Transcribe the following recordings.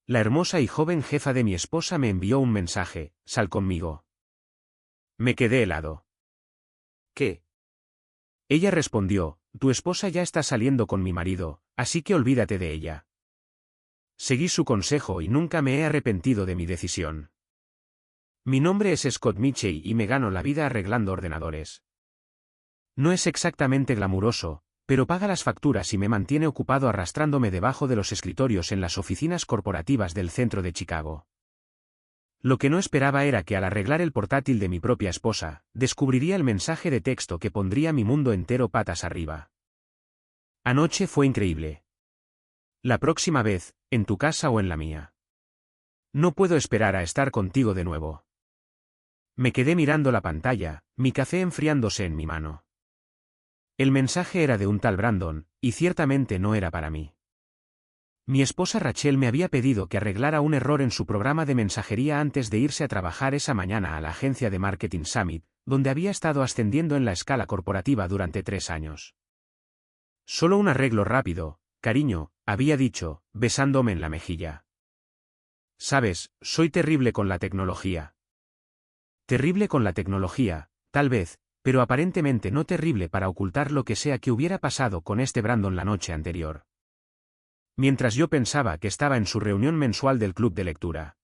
La hermosa y joven jefa de mi esposa me envió un mensaje: sal conmigo. Me quedé helado. ¿Qué? Ella respondió: tu esposa ya está saliendo con mi marido, así que olvídate de ella. Seguí su consejo y nunca me he arrepentido de mi decisión. Mi nombre es Scott Mitchell y me gano la vida arreglando ordenadores. No es exactamente glamuroso, pero paga las facturas y me mantiene ocupado arrastrándome debajo de los escritorios en las oficinas corporativas del centro de Chicago. Lo que no esperaba era que al arreglar el portátil de mi propia esposa, descubriría el mensaje de texto que pondría mi mundo entero patas arriba. Anoche fue increíble. La próxima vez, en tu casa o en la mía. No puedo esperar a estar contigo de nuevo. Me quedé mirando la pantalla, mi café enfriándose en mi mano. El mensaje era de un tal Brandon, y ciertamente no era para mí. Mi esposa Rachel me había pedido que arreglara un error en su programa de mensajería antes de irse a trabajar esa mañana a la agencia de Marketing Summit, donde había estado ascendiendo en la escala corporativa durante 3 años. Solo un arreglo rápido, cariño, había dicho, besándome en la mejilla. Sabes, soy terrible con la tecnología. Terrible con la tecnología, tal vez, pero aparentemente no terrible para ocultar lo que sea que hubiera pasado con este Brandon la noche anterior. Mientras yo pensaba que estaba en su reunión mensual del club de lectura.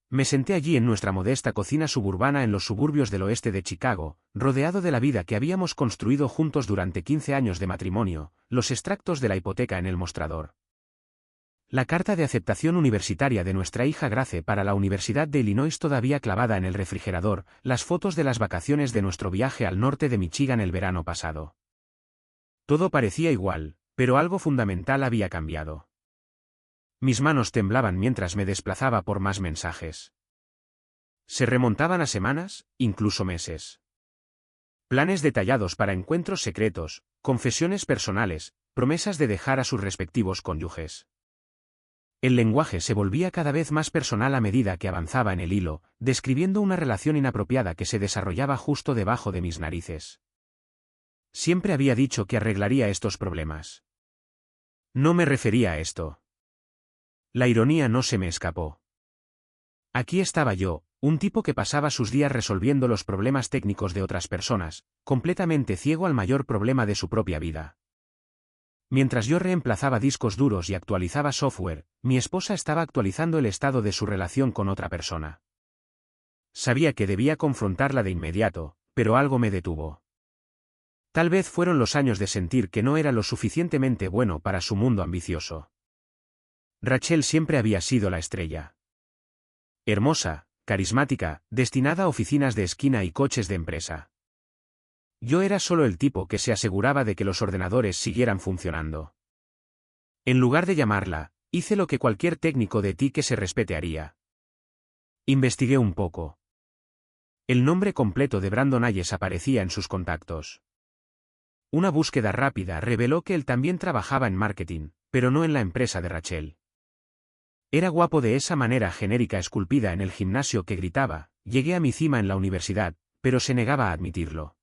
Me senté allí en nuestra modesta cocina suburbana en los suburbios del oeste de Chicago, rodeado de la vida que habíamos construido juntos durante 15 años de matrimonio, los extractos de la hipoteca en el mostrador. La carta de aceptación universitaria de nuestra hija Grace para la Universidad de Illinois todavía clavada en el refrigerador, las fotos de las vacaciones de nuestro viaje al norte de Michigan el verano pasado. Todo parecía igual, pero algo fundamental había cambiado. Mis manos temblaban mientras me desplazaba por más mensajes. Se remontaban a semanas, incluso meses. Planes detallados para encuentros secretos, confesiones personales, promesas de dejar a sus respectivos cónyuges. El lenguaje se volvía cada vez más personal a medida que avanzaba en el hilo, describiendo una relación inapropiada que se desarrollaba justo debajo de mis narices. Siempre había dicho que arreglaría estos problemas. No me refería a esto. La ironía no se me escapó. Aquí estaba yo, un tipo que pasaba sus días resolviendo los problemas técnicos de otras personas, completamente ciego al mayor problema de su propia vida. Mientras yo reemplazaba discos duros y actualizaba software, mi esposa estaba actualizando el estado de su relación con otra persona. Sabía que debía confrontarla de inmediato, pero algo me detuvo. Tal vez fueron los años de sentir que no era lo suficientemente bueno para su mundo ambicioso. Rachel siempre había sido la estrella. Hermosa, carismática, destinada a oficinas de esquina y coches de empresa. Yo era solo el tipo que se aseguraba de que los ordenadores siguieran funcionando. En lugar de llamarla, hice lo que cualquier técnico de TI que se respete haría. Investigué un poco. El nombre completo de Brandon Ayes aparecía en sus contactos. Una búsqueda rápida reveló que él también trabajaba en marketing, pero no en la empresa de Rachel. Era guapo de esa manera genérica esculpida en el gimnasio que gritaba: llegué a mi cima en la universidad, pero se negaba a admitirlo.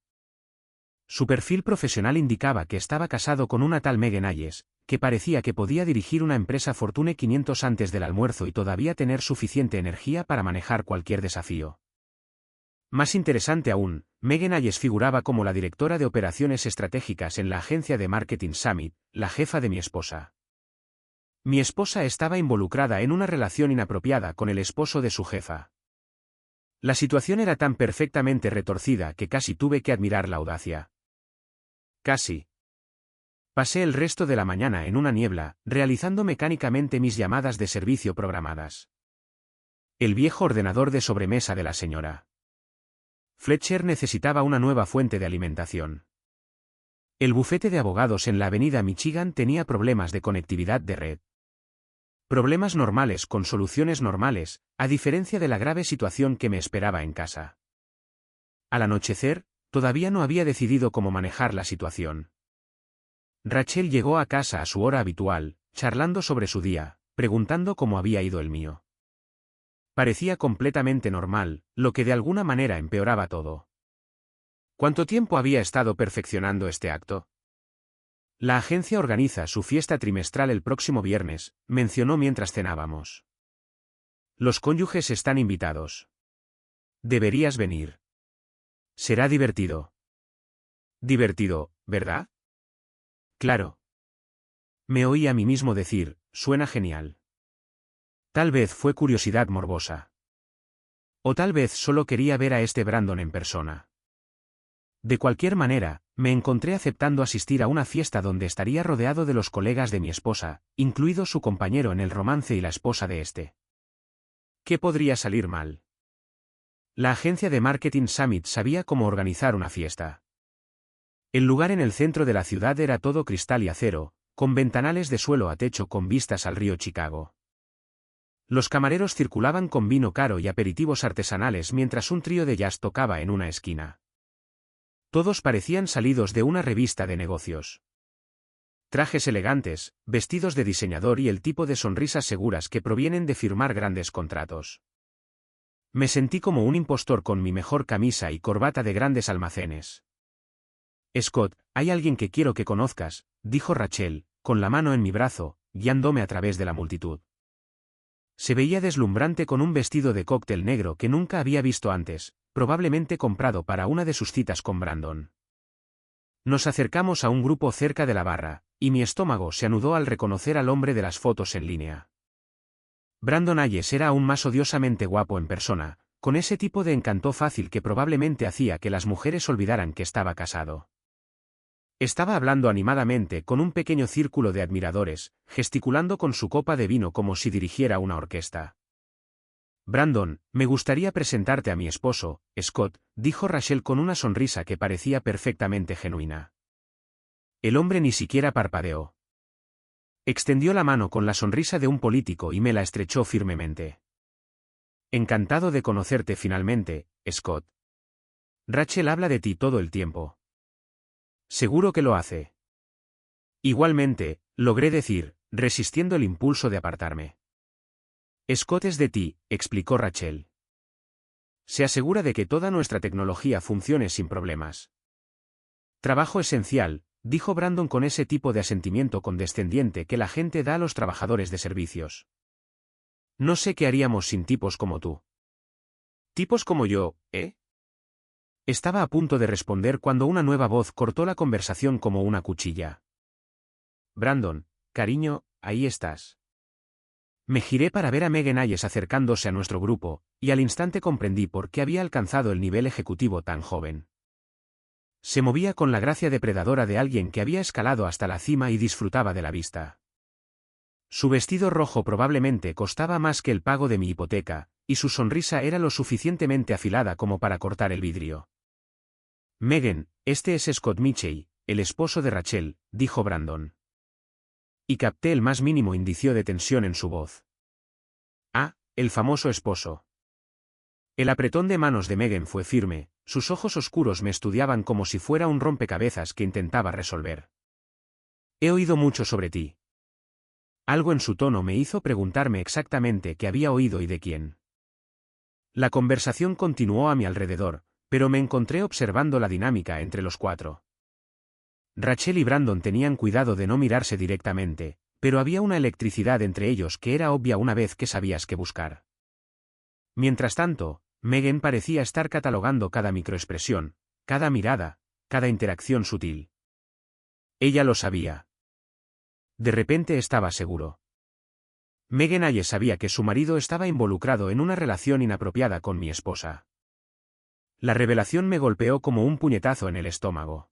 Su perfil profesional indicaba que estaba casado con una tal Megan Ayes, que parecía que podía dirigir una empresa Fortune 500 antes del almuerzo y todavía tener suficiente energía para manejar cualquier desafío. Más interesante aún, Megan Ayes figuraba como la directora de operaciones estratégicas en la agencia de Marketing Summit, la jefa de mi esposa. Mi esposa estaba involucrada en una relación inapropiada con el esposo de su jefa. La situación era tan perfectamente retorcida que casi tuve que admirar la audacia. Casi. Pasé el resto de la mañana en una niebla, realizando mecánicamente mis llamadas de servicio programadas. El viejo ordenador de sobremesa de la señora Fletcher necesitaba una nueva fuente de alimentación. El bufete de abogados en la avenida Michigan tenía problemas de conectividad de red. Problemas normales con soluciones normales, a diferencia de la grave situación que me esperaba en casa. Al anochecer, todavía no había decidido cómo manejar la situación. Rachel llegó a casa a su hora habitual, charlando sobre su día, preguntando cómo había ido el mío. Parecía completamente normal, lo que de alguna manera empeoraba todo. ¿Cuánto tiempo había estado perfeccionando este acto? La agencia organiza su fiesta trimestral el próximo viernes, mencionó mientras cenábamos. Los cónyuges están invitados. Deberías venir. Será divertido. Divertido, ¿verdad? Claro. Me oí a mí mismo decir, suena genial. Tal vez fue curiosidad morbosa. O tal vez solo quería ver a este Brandon en persona. De cualquier manera, me encontré aceptando asistir a una fiesta donde estaría rodeado de los colegas de mi esposa, incluido su compañero en el romance y la esposa de este. ¿Qué podría salir mal? La agencia de marketing Summit sabía cómo organizar una fiesta. El lugar en el centro de la ciudad era todo cristal y acero, con ventanales de suelo a techo con vistas al río Chicago. Los camareros circulaban con vino caro y aperitivos artesanales mientras un trío de jazz tocaba en una esquina. Todos parecían salidos de una revista de negocios. Trajes elegantes, vestidos de diseñador y el tipo de sonrisas seguras que provienen de firmar grandes contratos. Me sentí como un impostor con mi mejor camisa y corbata de grandes almacenes. Scott, hay alguien que quiero que conozcas, dijo Rachel, con la mano en mi brazo, guiándome a través de la multitud. Se veía deslumbrante con un vestido de cóctel negro que nunca había visto antes, probablemente comprado para una de sus citas con Brandon. Nos acercamos a un grupo cerca de la barra, y mi estómago se anudó al reconocer al hombre de las fotos en línea. Brandon Hayes era aún más odiosamente guapo en persona, con ese tipo de encanto fácil que probablemente hacía que las mujeres olvidaran que estaba casado. Estaba hablando animadamente con un pequeño círculo de admiradores, gesticulando con su copa de vino como si dirigiera una orquesta. Brandon, me gustaría presentarte a mi esposo, Scott, dijo Rachel con una sonrisa que parecía perfectamente genuina. El hombre ni siquiera parpadeó. Extendió la mano con la sonrisa de un político y me la estrechó firmemente. Encantado de conocerte finalmente, Scott. Rachel habla de ti todo el tiempo. Seguro que lo hace. Igualmente, logré decir, resistiendo el impulso de apartarme. Scott es de ti, explicó Rachel. Se asegura de que toda nuestra tecnología funcione sin problemas. Trabajo esencial, dijo Brandon con ese tipo de asentimiento condescendiente que la gente da a los trabajadores de servicios. No sé qué haríamos sin tipos como tú. Tipos como yo, ¿eh? Estaba a punto de responder cuando una nueva voz cortó la conversación como una cuchilla. Brandon, cariño, ahí estás. Me giré para ver a Megan Hayes acercándose a nuestro grupo, y al instante comprendí por qué había alcanzado el nivel ejecutivo tan joven. Se movía con la gracia depredadora de alguien que había escalado hasta la cima y disfrutaba de la vista. Su vestido rojo probablemente costaba más que el pago de mi hipoteca, y su sonrisa era lo suficientemente afilada como para cortar el vidrio. Megan, este es Scott Mitchell, el esposo de Rachel, dijo Brandon. Y capté el más mínimo indicio de tensión en su voz. Ah, el famoso esposo. El apretón de manos de Megan fue firme, sus ojos oscuros me estudiaban como si fuera un rompecabezas que intentaba resolver. He oído mucho sobre ti. Algo en su tono me hizo preguntarme exactamente qué había oído y de quién. La conversación continuó a mi alrededor, pero me encontré observando la dinámica entre los cuatro. Rachel y Brandon tenían cuidado de no mirarse directamente, pero había una electricidad entre ellos que era obvia una vez que sabías qué buscar. Mientras tanto, Megan parecía estar catalogando cada microexpresión, cada mirada, cada interacción sutil. Ella lo sabía. De repente estaba seguro. Megan Hayes sabía que su marido estaba involucrado en una relación inapropiada con mi esposa. La revelación me golpeó como un puñetazo en el estómago.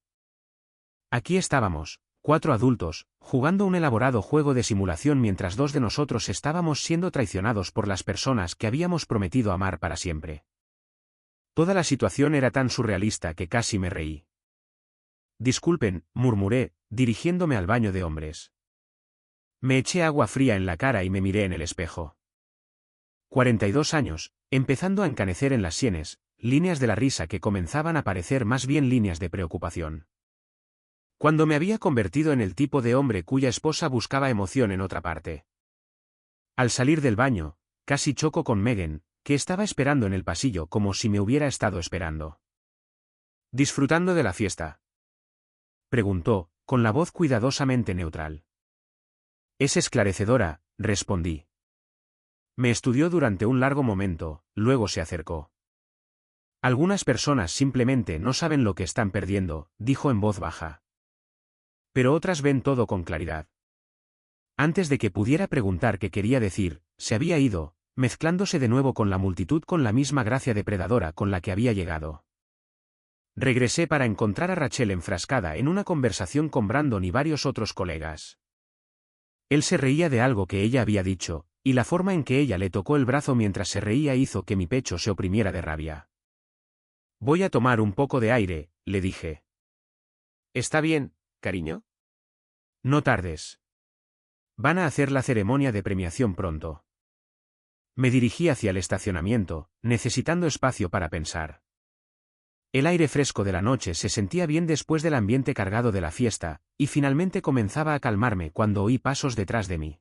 Aquí estábamos, 4 adultos, jugando un elaborado juego de simulación mientras 2 de nosotros estábamos siendo traicionados por las personas que habíamos prometido amar para siempre. Toda la situación era tan surrealista que casi me reí. Disculpen, murmuré, dirigiéndome al baño de hombres. Me eché agua fría en la cara y me miré en el espejo. 42 años, empezando a encanecer en las sienes, líneas de la risa que comenzaban a parecer más bien líneas de preocupación. Cuando me había convertido en el tipo de hombre cuya esposa buscaba emoción en otra parte. Al salir del baño, casi choco con Megan, que estaba esperando en el pasillo como si me hubiera estado esperando. ¿Disfrutando de la fiesta?, preguntó, con la voz cuidadosamente neutral. Es esclarecedora, respondí. Me estudió durante un largo momento, luego se acercó. Algunas personas simplemente no saben lo que están perdiendo, dijo en voz baja. Pero otras ven todo con claridad. Antes de que pudiera preguntar qué quería decir, se había ido, mezclándose de nuevo con la multitud con la misma gracia depredadora con la que había llegado. Regresé para encontrar a Rachel enfrascada en una conversación con Brandon y varios otros colegas. Él se reía de algo que ella había dicho, y la forma en que ella le tocó el brazo mientras se reía hizo que mi pecho se oprimiera de rabia. Voy a tomar un poco de aire, le dije. ¿Está bien, cariño? No tardes. Van a hacer la ceremonia de premiación pronto. Me dirigí hacia el estacionamiento, necesitando espacio para pensar. El aire fresco de la noche se sentía bien después del ambiente cargado de la fiesta, y finalmente comenzaba a calmarme cuando oí pasos detrás de mí.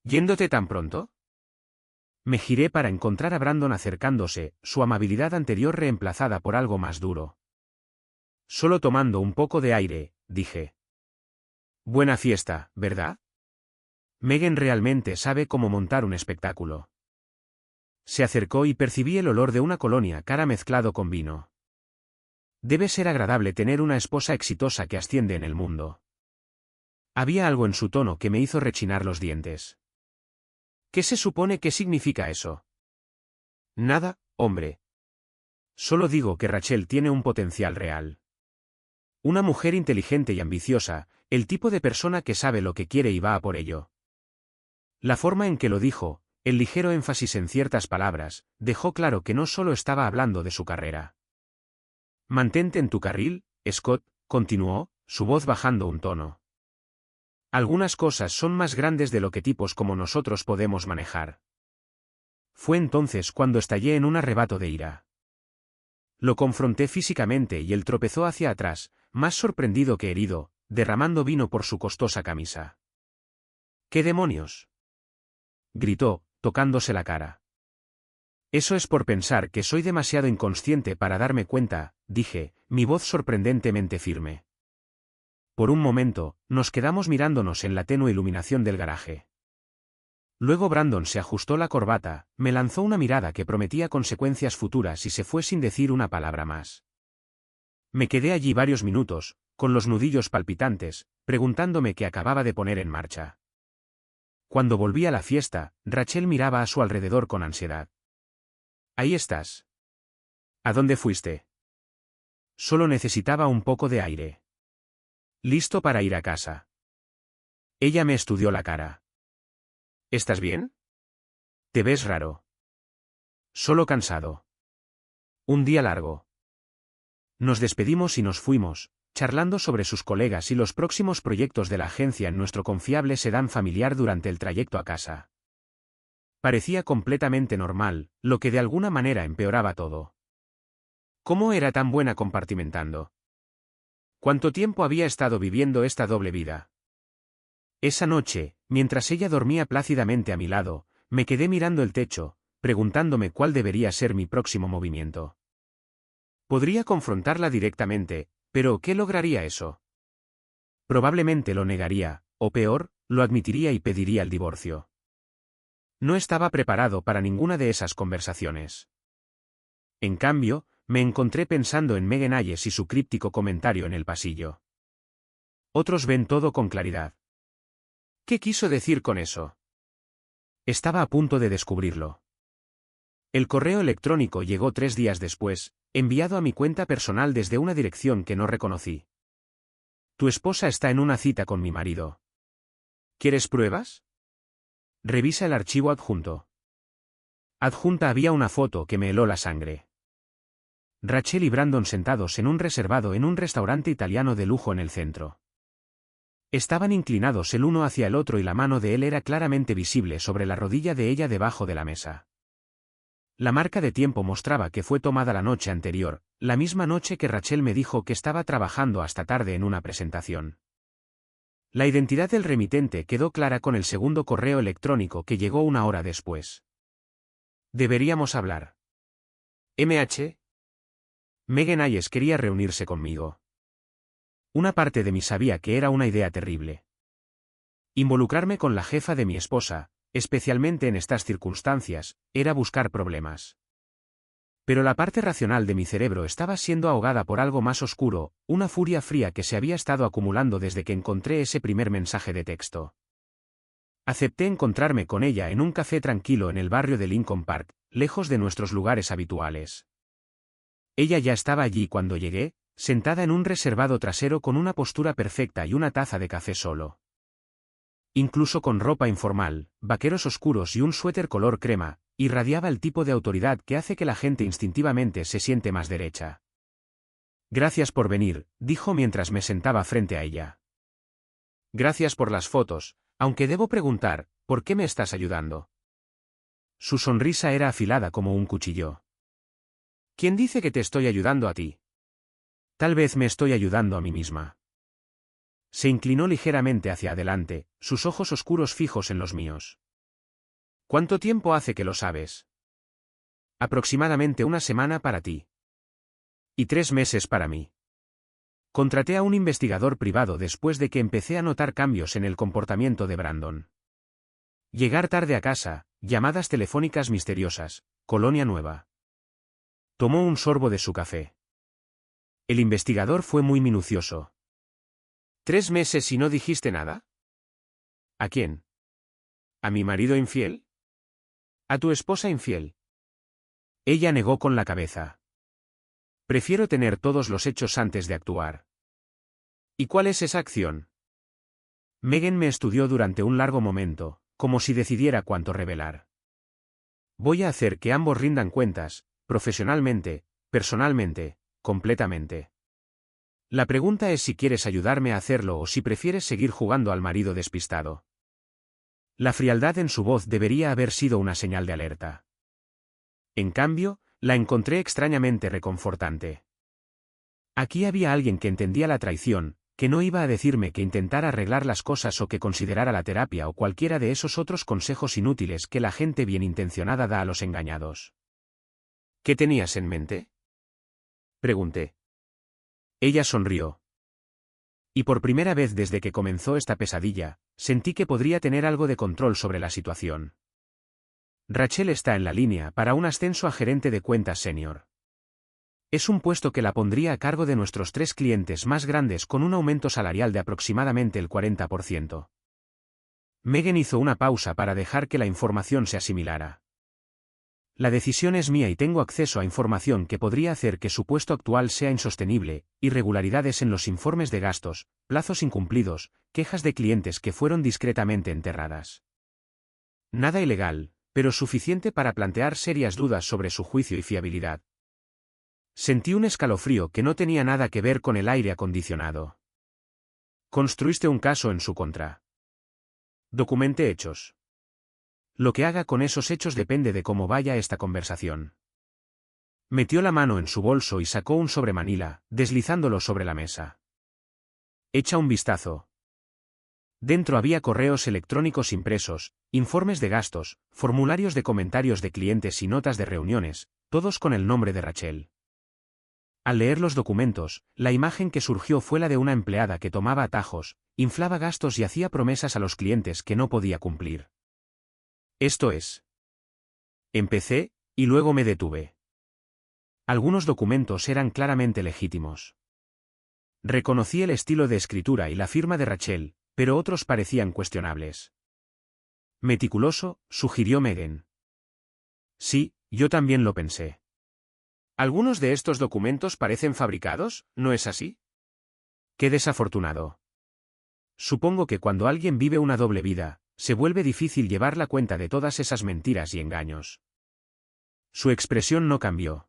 ¿Yéndote tan pronto? Me giré para encontrar a Brandon acercándose, su amabilidad anterior reemplazada por algo más duro. Solo tomando un poco de aire, dije. Buena fiesta, ¿verdad? Megan realmente sabe cómo montar un espectáculo. Se acercó y percibí el olor de una colonia cara mezclado con vino. Debe ser agradable tener una esposa exitosa que asciende en el mundo. Había algo en su tono que me hizo rechinar los dientes. ¿Qué se supone que significa eso? Nada, hombre. Solo digo que Rachel tiene un potencial real. Una mujer inteligente y ambiciosa, el tipo de persona que sabe lo que quiere y va a por ello. La forma en que lo dijo, el ligero énfasis en ciertas palabras, dejó claro que no solo estaba hablando de su carrera. Mantente en tu carril, Scott, continuó, su voz bajando un tono. Algunas cosas son más grandes de lo que tipos como nosotros podemos manejar. Fue entonces cuando estallé en un arrebato de ira. Lo confronté físicamente y él tropezó hacia atrás, más sorprendido que herido, derramando vino por su costosa camisa. ¿Qué demonios? Gritó, tocándose la cara. Eso es por pensar que soy demasiado inconsciente para darme cuenta, dije, mi voz sorprendentemente firme. Por un momento, nos quedamos mirándonos en la tenue iluminación del garaje. Luego Brandon se ajustó la corbata, me lanzó una mirada que prometía consecuencias futuras y se fue sin decir una palabra más. Me quedé allí varios minutos, con los nudillos palpitantes, preguntándome qué acababa de poner en marcha. Cuando volví a la fiesta, Rachel miraba a su alrededor con ansiedad. Ahí estás. ¿A dónde fuiste? Solo necesitaba un poco de aire. Listo para ir a casa. Ella me estudió la cara. ¿Estás bien? Te ves raro. Solo cansado. Un día largo. Nos despedimos y nos fuimos, charlando sobre sus colegas y los próximos proyectos de la agencia en nuestro confiable sedán familiar durante el trayecto a casa. Parecía completamente normal, lo que de alguna manera empeoraba todo. ¿Cómo era tan buena compartimentando? ¿Cuánto tiempo había estado viviendo esta doble vida? Esa noche, mientras ella dormía plácidamente a mi lado, me quedé mirando el techo, preguntándome cuál debería ser mi próximo movimiento. Podría confrontarla directamente, pero ¿qué lograría eso? Probablemente lo negaría, o peor, lo admitiría y pediría el divorcio. No estaba preparado para ninguna de esas conversaciones. En cambio, me encontré pensando en Megan Ayes y su críptico comentario en el pasillo. Otros ven todo con claridad. ¿Qué quiso decir con eso? Estaba a punto de descubrirlo. El correo electrónico llegó 3 días después, enviado a mi cuenta personal desde una dirección que no reconocí. Tu esposa está en una cita con mi marido. ¿Quieres pruebas? Revisa el archivo adjunto. Adjunta había una foto que me heló la sangre. Rachel y Brandon sentados en un reservado en un restaurante italiano de lujo en el centro. Estaban inclinados el uno hacia el otro y la mano de él era claramente visible sobre la rodilla de ella debajo de la mesa. La marca de tiempo mostraba que fue tomada la noche anterior, la misma noche que Rachel me dijo que estaba trabajando hasta tarde en una presentación. La identidad del remitente quedó clara con el segundo correo electrónico que llegó 1 hora después. Deberíamos hablar. MH. Megan Ayes quería reunirse conmigo. Una parte de mí sabía que era una idea terrible. Involucrarme con la jefa de mi esposa, especialmente en estas circunstancias, era buscar problemas. Pero la parte racional de mi cerebro estaba siendo ahogada por algo más oscuro, una furia fría que se había estado acumulando desde que encontré ese primer mensaje de texto. Acepté encontrarme con ella en un café tranquilo en el barrio de Lincoln Park, lejos de nuestros lugares habituales. Ella ya estaba allí cuando llegué, sentada en un reservado trasero con una postura perfecta y una taza de café solo. Incluso con ropa informal, vaqueros oscuros y un suéter color crema, irradiaba el tipo de autoridad que hace que la gente instintivamente se siente más derecha. Gracias por venir, dijo mientras me sentaba frente a ella. Gracias por las fotos, aunque debo preguntar, ¿por qué me estás ayudando? Su sonrisa era afilada como un cuchillo. ¿Quién dice que te estoy ayudando a ti? Tal vez me estoy ayudando a mí misma. Se inclinó ligeramente hacia adelante, sus ojos oscuros fijos en los míos. ¿Cuánto tiempo hace que lo sabes? Aproximadamente una semana para ti. Y 3 meses para mí. Contraté a un investigador privado después de que empecé a notar cambios en el comportamiento de Brandon. Llegar tarde a casa, llamadas telefónicas misteriosas, colonia nueva. Tomó un sorbo de su café. El investigador fue muy minucioso. ¿3 meses y no dijiste nada? ¿A quién? ¿A mi marido infiel? ¿A tu esposa infiel? Ella negó con la cabeza. Prefiero tener todos los hechos antes de actuar. ¿Y cuál es esa acción? Megan me estudió durante un largo momento, como si decidiera cuánto revelar. Voy a hacer que ambos rindan cuentas, profesionalmente, personalmente, completamente. La pregunta es si quieres ayudarme a hacerlo o si prefieres seguir jugando al marido despistado. La frialdad en su voz debería haber sido una señal de alerta. En cambio, la encontré extrañamente reconfortante. Aquí había alguien que entendía la traición, que no iba a decirme que intentara arreglar las cosas o que considerara la terapia o cualquiera de esos otros consejos inútiles que la gente bien intencionada da a los engañados. ¿Qué tenías en mente? Pregunté. Ella sonrió. Y por primera vez desde que comenzó esta pesadilla, sentí que podría tener algo de control sobre la situación. Rachel está en la línea para un ascenso a gerente de cuentas senior. Es un puesto que la pondría a cargo de nuestros 3 clientes más grandes con un aumento salarial de aproximadamente el 40%. Megan hizo una pausa para dejar que la información se asimilara. La decisión es mía y tengo acceso a información que podría hacer que su puesto actual sea insostenible, irregularidades en los informes de gastos, plazos incumplidos, quejas de clientes que fueron discretamente enterradas. Nada ilegal, pero suficiente para plantear serias dudas sobre su juicio y fiabilidad. Sentí un escalofrío que no tenía nada que ver con el aire acondicionado. Construiste un caso en su contra. Documente hechos. Lo que haga con esos hechos depende de cómo vaya esta conversación. Metió la mano en su bolso y sacó un sobremanila, deslizándolo sobre la mesa. Echa un vistazo. Dentro había correos electrónicos impresos, informes de gastos, formularios de comentarios de clientes y notas de reuniones, todos con el nombre de Rachel. Al leer los documentos, la imagen que surgió fue la de una empleada que tomaba atajos, inflaba gastos y hacía promesas a los clientes que no podía cumplir. Esto es. Empecé, y luego me detuve. Algunos documentos eran claramente legítimos. Reconocí el estilo de escritura y la firma de Rachel, pero otros parecían cuestionables. Meticuloso, sugirió Megan. Sí, yo también lo pensé. Algunos de estos documentos parecen fabricados, ¿no es así? Qué desafortunado. Supongo que cuando alguien vive una doble vida, se vuelve difícil llevar la cuenta de todas esas mentiras y engaños. Su expresión no cambió.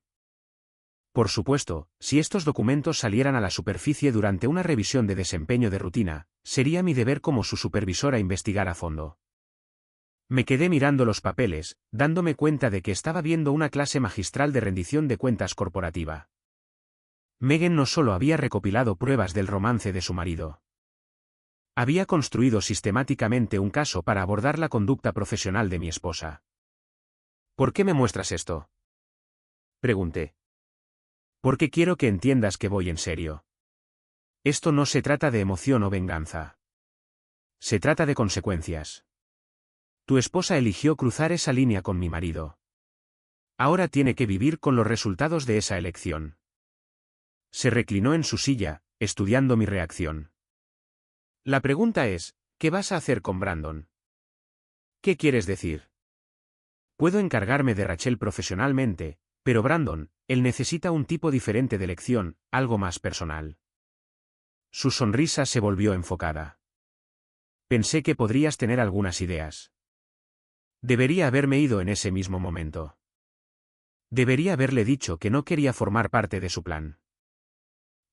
Por supuesto, si estos documentos salieran a la superficie durante una revisión de desempeño de rutina, sería mi deber como su supervisora investigar a fondo. Me quedé mirando los papeles, dándome cuenta de que estaba viendo una clase magistral de rendición de cuentas corporativa. Megan no solo había recopilado pruebas del romance de su marido. Había construido sistemáticamente un caso para abordar la conducta profesional de mi esposa. ¿Por qué me muestras esto? Pregunté. Porque quiero que entiendas que voy en serio. Esto no se trata de emoción o venganza. Se trata de consecuencias. Tu esposa eligió cruzar esa línea con mi marido. Ahora tiene que vivir con los resultados de esa elección. Se reclinó en su silla, estudiando mi reacción. La pregunta es, ¿qué vas a hacer con Brandon? ¿Qué quieres decir? Puedo encargarme de Rachel profesionalmente, pero Brandon, él necesita un tipo diferente de elección, algo más personal. Su sonrisa se volvió enfocada. Pensé que podrías tener algunas ideas. Debería haberme ido en ese mismo momento. Debería haberle dicho que no quería formar parte de su plan.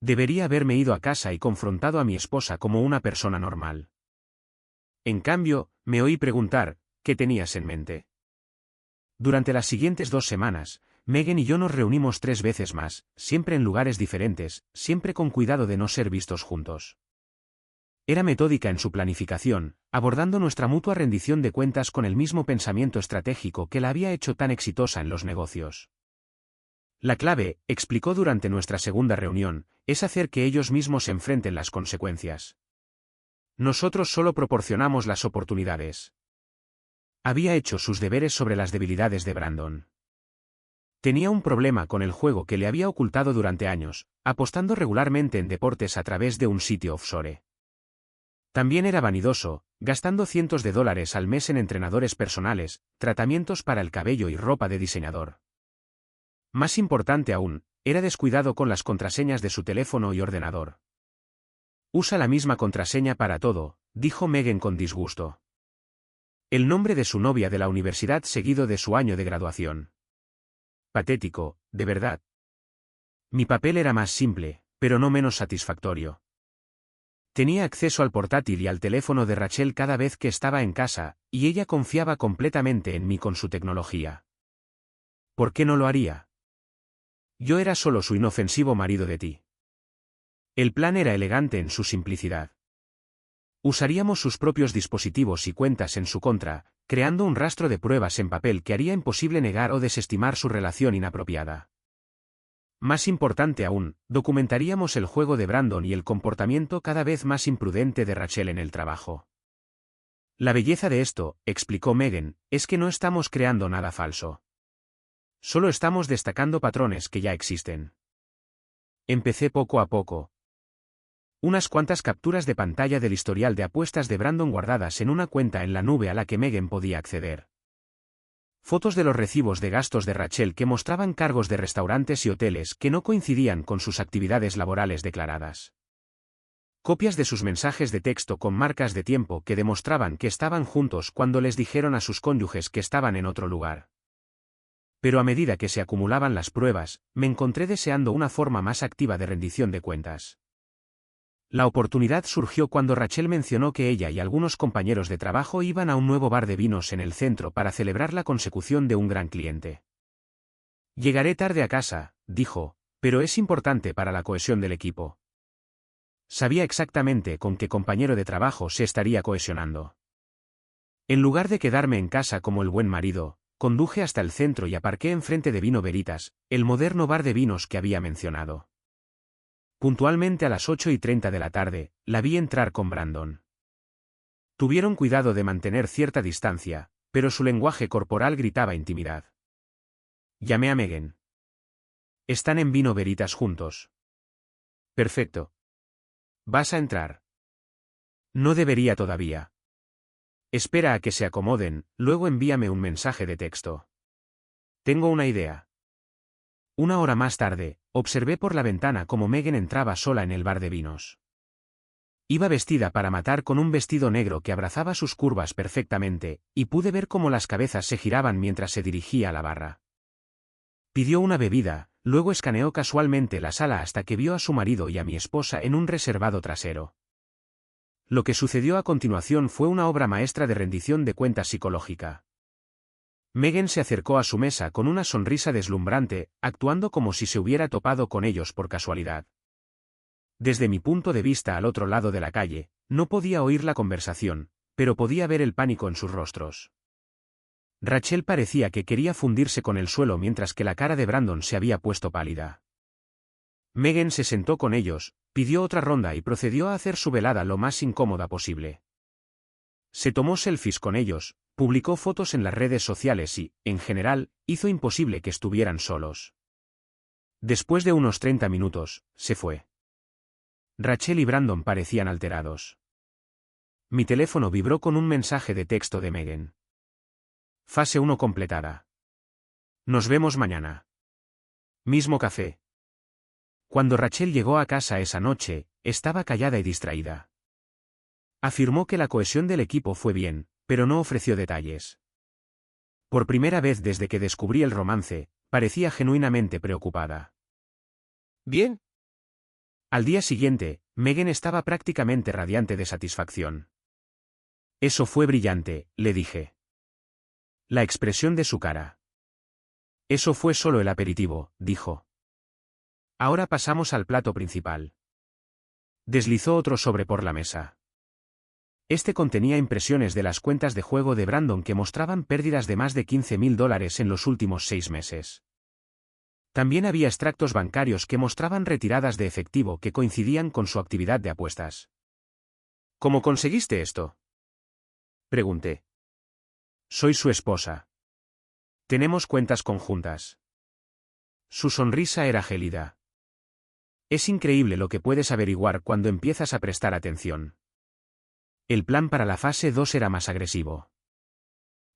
Debería haberme ido a casa y confrontado a mi esposa como una persona normal. En cambio, me oí preguntar, ¿qué tenías en mente? Durante las siguientes 2 semanas, Megan y yo nos reunimos 3 veces más, siempre en lugares diferentes, siempre con cuidado de no ser vistos juntos. Era metódica en su planificación, abordando nuestra mutua rendición de cuentas con el mismo pensamiento estratégico que la había hecho tan exitosa en los negocios. La clave, explicó durante nuestra segunda reunión, es hacer que ellos mismos enfrenten las consecuencias. Nosotros solo proporcionamos las oportunidades. Había hecho sus deberes sobre las debilidades de Brandon. Tenía un problema con el juego que le había ocultado durante años, apostando regularmente en deportes a través de un sitio offshore. También era vanidoso, gastando cientos de dólares al mes en entrenadores personales, tratamientos para el cabello y ropa de diseñador. Más importante aún, era descuidado con las contraseñas de su teléfono y ordenador. Usa la misma contraseña para todo, dijo Megan con disgusto. El nombre de su novia de la universidad seguido de su año de graduación. Patético, de verdad. Mi papel era más simple, pero no menos satisfactorio. Tenía acceso al portátil y al teléfono de Rachel cada vez que estaba en casa, y ella confiaba completamente en mí con su tecnología. ¿Por qué no lo haría? Yo era solo su inofensivo marido de ti. El plan era elegante en su simplicidad. Usaríamos sus propios dispositivos y cuentas en su contra, creando un rastro de pruebas en papel que haría imposible negar o desestimar su relación inapropiada. Más importante aún, documentaríamos el juego de Brandon y el comportamiento cada vez más imprudente de Rachel en el trabajo. La belleza de esto, explicó Megan, es que no estamos creando nada falso. Solo estamos destacando patrones que ya existen. Empecé poco a poco. Unas cuantas capturas de pantalla del historial de apuestas de Brandon guardadas en una cuenta en la nube a la que Megan podía acceder. Fotos de los recibos de gastos de Rachel que mostraban cargos de restaurantes y hoteles que no coincidían con sus actividades laborales declaradas. Copias de sus mensajes de texto con marcas de tiempo que demostraban que estaban juntos cuando les dijeron a sus cónyuges que estaban en otro lugar. Pero a medida que se acumulaban las pruebas, me encontré deseando una forma más activa de rendición de cuentas. La oportunidad surgió cuando Rachel mencionó que ella y algunos compañeros de trabajo iban a un nuevo bar de vinos en el centro para celebrar la consecución de un gran cliente. Llegaré tarde a casa, dijo, pero es importante para la cohesión del equipo. Sabía exactamente con qué compañero de trabajo se estaría cohesionando. En lugar de quedarme en casa como el buen marido, conduje hasta el centro y aparqué enfrente de Vino Veritas, el moderno bar de vinos que había mencionado. Puntualmente a las 8:30 de la tarde, la vi entrar con Brandon. Tuvieron cuidado de mantener cierta distancia, pero su lenguaje corporal gritaba intimidad. Llamé a Megan. Están en Vino Veritas juntos. Perfecto. ¿Vas a entrar? No debería todavía. Espera a que se acomoden, luego envíame un mensaje de texto. Tengo una idea. 1 hora más tarde, observé por la ventana cómo Megan entraba sola en el bar de vinos. Iba vestida para matar con un vestido negro que abrazaba sus curvas perfectamente, y pude ver cómo las cabezas se giraban mientras se dirigía a la barra. Pidió una bebida, luego escaneó casualmente la sala hasta que vio a su marido y a mi esposa en un reservado trasero. Lo que sucedió a continuación fue una obra maestra de rendición de cuentas psicológica. Megan se acercó a su mesa con una sonrisa deslumbrante, actuando como si se hubiera topado con ellos por casualidad. Desde mi punto de vista al otro lado de la calle, no podía oír la conversación, pero podía ver el pánico en sus rostros. Rachel parecía que quería fundirse con el suelo mientras que la cara de Brandon se había puesto pálida. Megan se sentó con ellos, Pidió otra ronda y procedió a hacer su velada lo más incómoda posible. Se tomó selfies con ellos, publicó fotos en las redes sociales y, en general, hizo imposible que estuvieran solos. Después de unos 30 minutos, se fue. Rachel y Brandon parecían alterados. Mi teléfono vibró con un mensaje de texto de Megan. Fase 1 completada. Nos vemos mañana. Mismo café. Cuando Rachel llegó a casa esa noche, estaba callada y distraída. Afirmó que la cohesión del equipo fue bien, pero no ofreció detalles. Por primera vez desde que descubrí el romance, parecía genuinamente preocupada. Bien. Al día siguiente, Megan estaba prácticamente radiante de satisfacción. Eso fue brillante, le dije. La expresión de su cara. Eso fue solo el aperitivo, dijo. Ahora pasamos al plato principal. Deslizó otro sobre por la mesa. Este contenía impresiones de las cuentas de juego de Brandon que mostraban pérdidas de más de $15.000 en los últimos 6 meses. También había extractos bancarios que mostraban retiradas de efectivo que coincidían con su actividad de apuestas. ¿Cómo conseguiste esto?, pregunté. Soy su esposa. Tenemos cuentas conjuntas. Su sonrisa era gélida. Es increíble lo que puedes averiguar cuando empiezas a prestar atención. El plan para la fase 2 era más agresivo.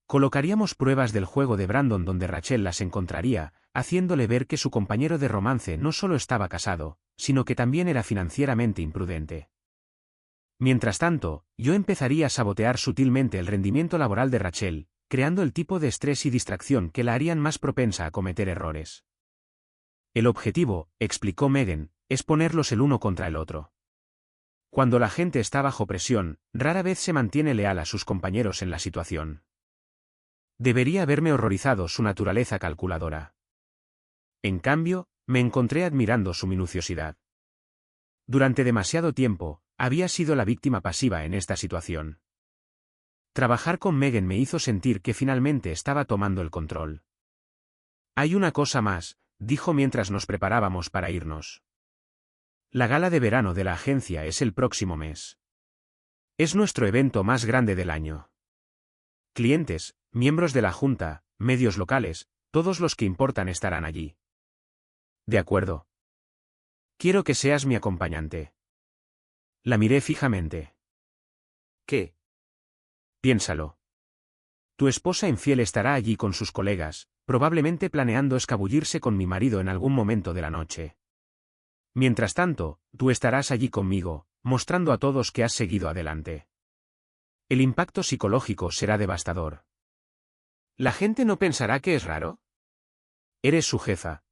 Colocaríamos pruebas del juego de Brandon donde Rachel las encontraría, haciéndole ver que su compañero de romance no solo estaba casado, sino que también era financieramente imprudente. Mientras tanto, yo empezaría a sabotear sutilmente el rendimiento laboral de Rachel, creando el tipo de estrés y distracción que la harían más propensa a cometer errores. El objetivo, explicó Megan, es ponerlos el uno contra el otro. Cuando la gente está bajo presión, rara vez se mantiene leal a sus compañeros en la situación. Debería haberme horrorizado su naturaleza calculadora. En cambio, me encontré admirando su minuciosidad. Durante demasiado tiempo, había sido la víctima pasiva en esta situación. Trabajar con Megan me hizo sentir que finalmente estaba tomando el control. Hay una cosa más, dijo mientras nos preparábamos para irnos. La gala de verano de la agencia es el próximo mes. Es nuestro evento más grande del año. Clientes, miembros de la junta, medios locales, todos los que importan estarán allí. De acuerdo. Quiero que seas mi acompañante. La miré fijamente. ¿Qué? Piénsalo. Tu esposa infiel estará allí con sus colegas, probablemente planeando escabullirse con mi marido en algún momento de la noche. Mientras tanto, tú estarás allí conmigo, mostrando a todos que has seguido adelante. El impacto psicológico será devastador. ¿La gente no pensará que es raro? Eres su jefa.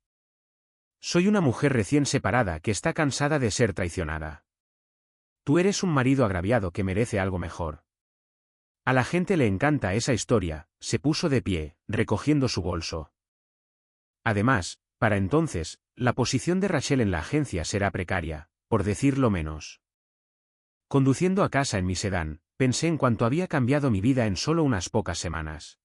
Soy una mujer recién separada que está cansada de ser traicionada. Tú eres un marido agraviado que merece algo mejor. A la gente le encanta esa historia, se puso de pie, recogiendo su bolso. Además, para entonces, la posición de Rachel en la agencia será precaria, por decirlo menos. Conduciendo a casa en mi sedán, pensé en cuánto había cambiado mi vida en solo unas pocas semanas.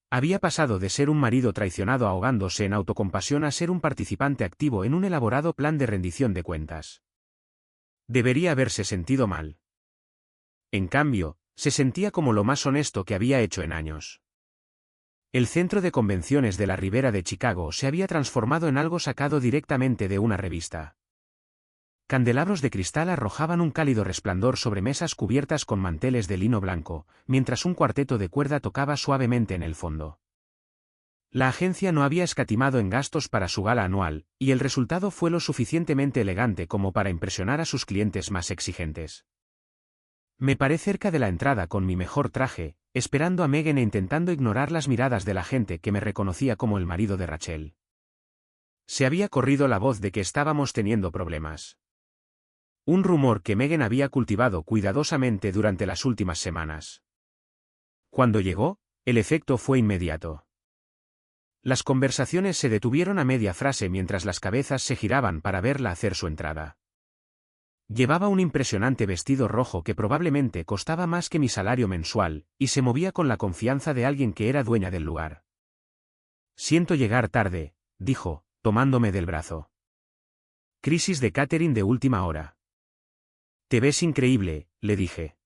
Había pasado de ser un marido traicionado ahogándose en autocompasión a ser un participante activo en un elaborado plan de rendición de cuentas. Debería haberse sentido mal. En cambio, se sentía como lo más honesto que había hecho en años. El centro de convenciones de la Ribera de Chicago se había transformado en algo sacado directamente de una revista. Candelabros de cristal arrojaban un cálido resplandor sobre mesas cubiertas con manteles de lino blanco, mientras un cuarteto de cuerda tocaba suavemente en el fondo. La agencia no había escatimado en gastos para su gala anual, y el resultado fue lo suficientemente elegante como para impresionar a sus clientes más exigentes. Me paré cerca de la entrada con mi mejor traje, esperando a Megan e intentando ignorar las miradas de la gente que me reconocía como el marido de Rachel. Se había corrido la voz de que estábamos teniendo problemas. Un rumor que Megan había cultivado cuidadosamente durante las últimas semanas. Cuando llegó, el efecto fue inmediato. Las conversaciones se detuvieron a media frase mientras las cabezas se giraban para verla hacer su entrada. Llevaba un impresionante vestido rojo que probablemente costaba más que mi salario mensual, y se movía con la confianza de alguien que era dueña del lugar. Siento llegar tarde, dijo, tomándome del brazo. Crisis de catering de última hora. Te ves increíble, le dije.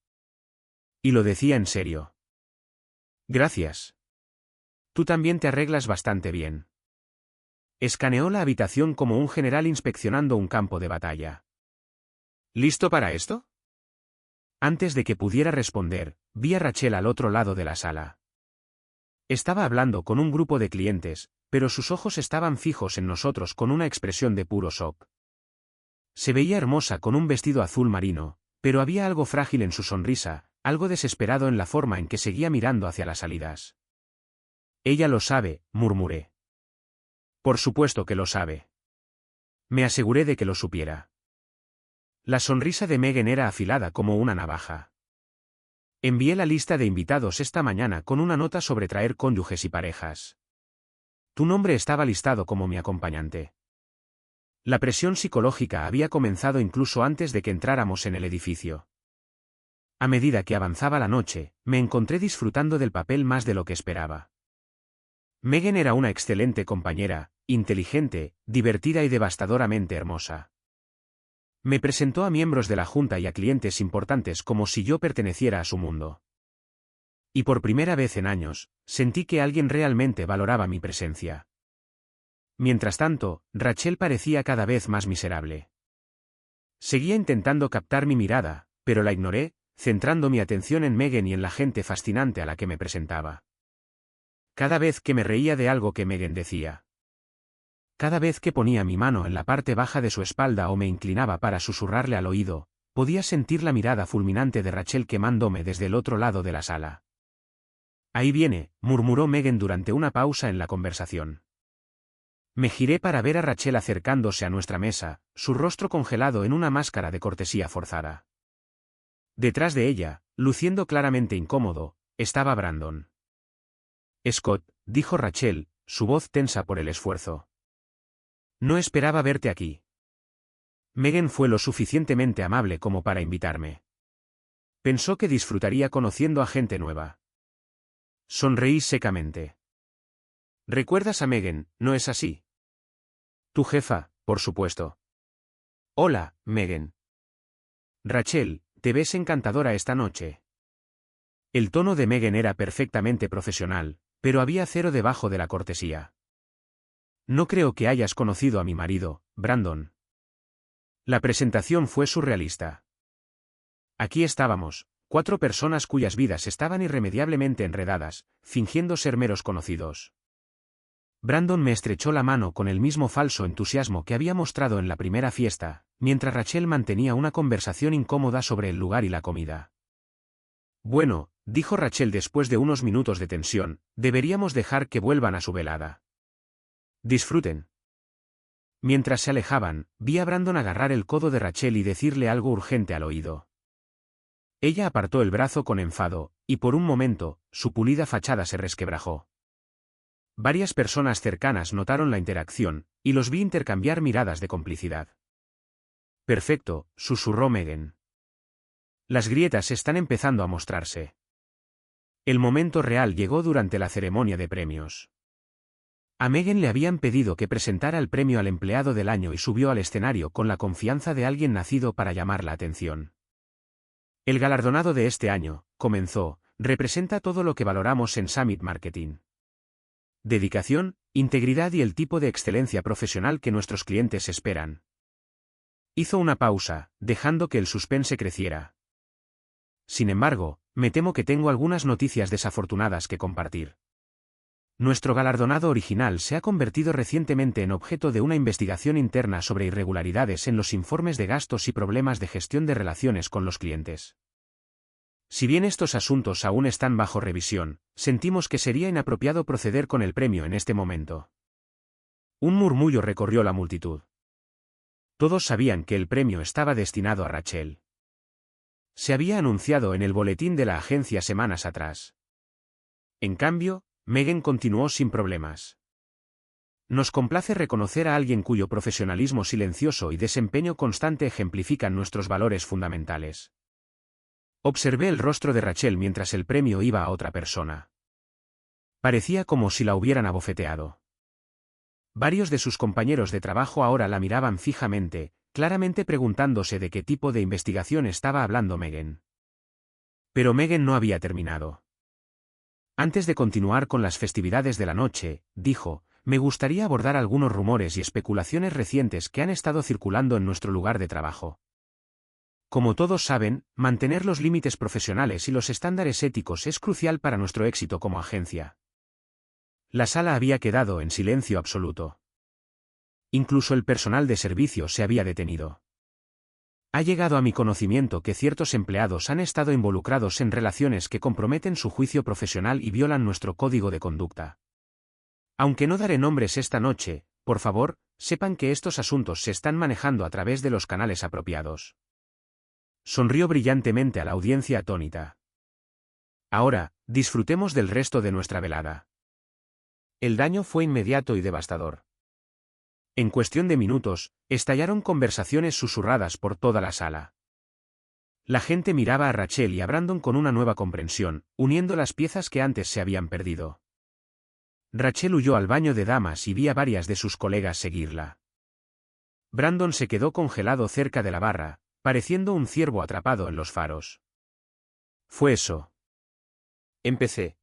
Y lo decía en serio. Gracias. Tú también te arreglas bastante bien. Escaneó la habitación como un general inspeccionando un campo de batalla. ¿Listo para esto? Antes de que pudiera responder, vi a Rachel al otro lado de la sala. Estaba hablando con un grupo de clientes, pero sus ojos estaban fijos en nosotros con una expresión de puro shock. Se veía hermosa con un vestido azul marino, pero había algo frágil en su sonrisa, algo desesperado en la forma en que seguía mirando hacia las salidas. Ella lo sabe, murmuré. Por supuesto que lo sabe. Me aseguré de que lo supiera. La sonrisa de Megan era afilada como una navaja. Envié la lista de invitados esta mañana con una nota sobre traer cónyuges y parejas. Tu nombre estaba listado como mi acompañante. La presión psicológica había comenzado incluso antes de que entráramos en el edificio. A medida que avanzaba la noche, me encontré disfrutando del papel más de lo que esperaba. Megan era una excelente compañera, inteligente, divertida y devastadoramente hermosa. Me presentó a miembros de la junta y a clientes importantes como si yo perteneciera a su mundo. Y por primera vez en años, sentí que alguien realmente valoraba mi presencia. Mientras tanto, Rachel parecía cada vez más miserable. Seguía intentando captar mi mirada, pero la ignoré, centrando mi atención en Megan y en la gente fascinante a la que me presentaba. Cada vez que me reía de algo que Megan decía. Cada vez que ponía mi mano en la parte baja de su espalda o me inclinaba para susurrarle al oído, podía sentir la mirada fulminante de Rachel quemándome desde el otro lado de la sala. Ahí viene, murmuró Megan durante una pausa en la conversación. Me giré para ver a Rachel acercándose a nuestra mesa, su rostro congelado en una máscara de cortesía forzada. Detrás de ella, luciendo claramente incómodo, estaba Brandon. Scott, dijo Rachel, su voz tensa por el esfuerzo. No esperaba verte aquí. Megan fue lo suficientemente amable como para invitarme. Pensó que disfrutaría conociendo a gente nueva. Sonreí secamente. ¿Recuerdas a Megan, no es así? Tu jefa, por supuesto. Hola, Megan. Rachel, te ves encantadora esta noche. El tono de Megan era perfectamente profesional, pero había cero debajo de la cortesía. No creo que hayas conocido a mi marido, Brandon. La presentación fue surrealista. Aquí estábamos, 4 personas cuyas vidas estaban irremediablemente enredadas, fingiendo ser meros conocidos. Brandon me estrechó la mano con el mismo falso entusiasmo que había mostrado en la primera fiesta, mientras Rachel mantenía una conversación incómoda sobre el lugar y la comida. Bueno, dijo Rachel después de unos minutos de tensión, deberíamos dejar que vuelvan a su velada. Disfruten. Mientras se alejaban, vi a Brandon agarrar el codo de Rachel y decirle algo urgente al oído. Ella apartó el brazo con enfado, y por un momento, su pulida fachada se resquebrajó. Varias personas cercanas notaron la interacción, y los vi intercambiar miradas de complicidad. Perfecto, susurró Megan. Las grietas están empezando a mostrarse. El momento real llegó durante la ceremonia de premios. A Megan le habían pedido que presentara el premio al empleado del año y subió al escenario con la confianza de alguien nacido para llamar la atención. El galardonado de este año, comenzó, representa todo lo que valoramos en Summit Marketing. Dedicación, integridad y el tipo de excelencia profesional que nuestros clientes esperan. Hizo una pausa, dejando que el suspense creciera. Sin embargo, me temo que tengo algunas noticias desafortunadas que compartir. Nuestro galardonado original se ha convertido recientemente en objeto de una investigación interna sobre irregularidades en los informes de gastos y problemas de gestión de relaciones con los clientes. Si bien estos asuntos aún están bajo revisión, sentimos que sería inapropiado proceder con el premio en este momento. Un murmullo recorrió la multitud. Todos sabían que el premio estaba destinado a Rachel. Se había anunciado en el boletín de la agencia semanas atrás. En cambio, Megan continuó sin problemas. Nos complace reconocer a alguien cuyo profesionalismo silencioso y desempeño constante ejemplifican nuestros valores fundamentales. Observé el rostro de Rachel mientras el premio iba a otra persona. Parecía como si la hubieran abofeteado. Varios de sus compañeros de trabajo ahora la miraban fijamente, claramente preguntándose de qué tipo de investigación estaba hablando Megan. Pero Megan no había terminado. Antes de continuar con las festividades de la noche, dijo, me gustaría abordar algunos rumores y especulaciones recientes que han estado circulando en nuestro lugar de trabajo. Como todos saben, mantener los límites profesionales y los estándares éticos es crucial para nuestro éxito como agencia. La sala había quedado en silencio absoluto. Incluso el personal de servicio se había detenido. Ha llegado a mi conocimiento que ciertos empleados han estado involucrados en relaciones que comprometen su juicio profesional y violan nuestro código de conducta. Aunque no daré nombres esta noche, por favor, sepan que estos asuntos se están manejando a través de los canales apropiados. Sonrió brillantemente a la audiencia atónita. Ahora, disfrutemos del resto de nuestra velada. El daño fue inmediato y devastador. En cuestión de minutos, estallaron conversaciones susurradas por toda la sala. La gente miraba a Rachel y a Brandon con una nueva comprensión, uniendo las piezas que antes se habían perdido. Rachel huyó al baño de damas y vi a varias de sus colegas seguirla. Brandon se quedó congelado cerca de la barra, pareciendo un ciervo atrapado en los faros. Fue eso. Empecé.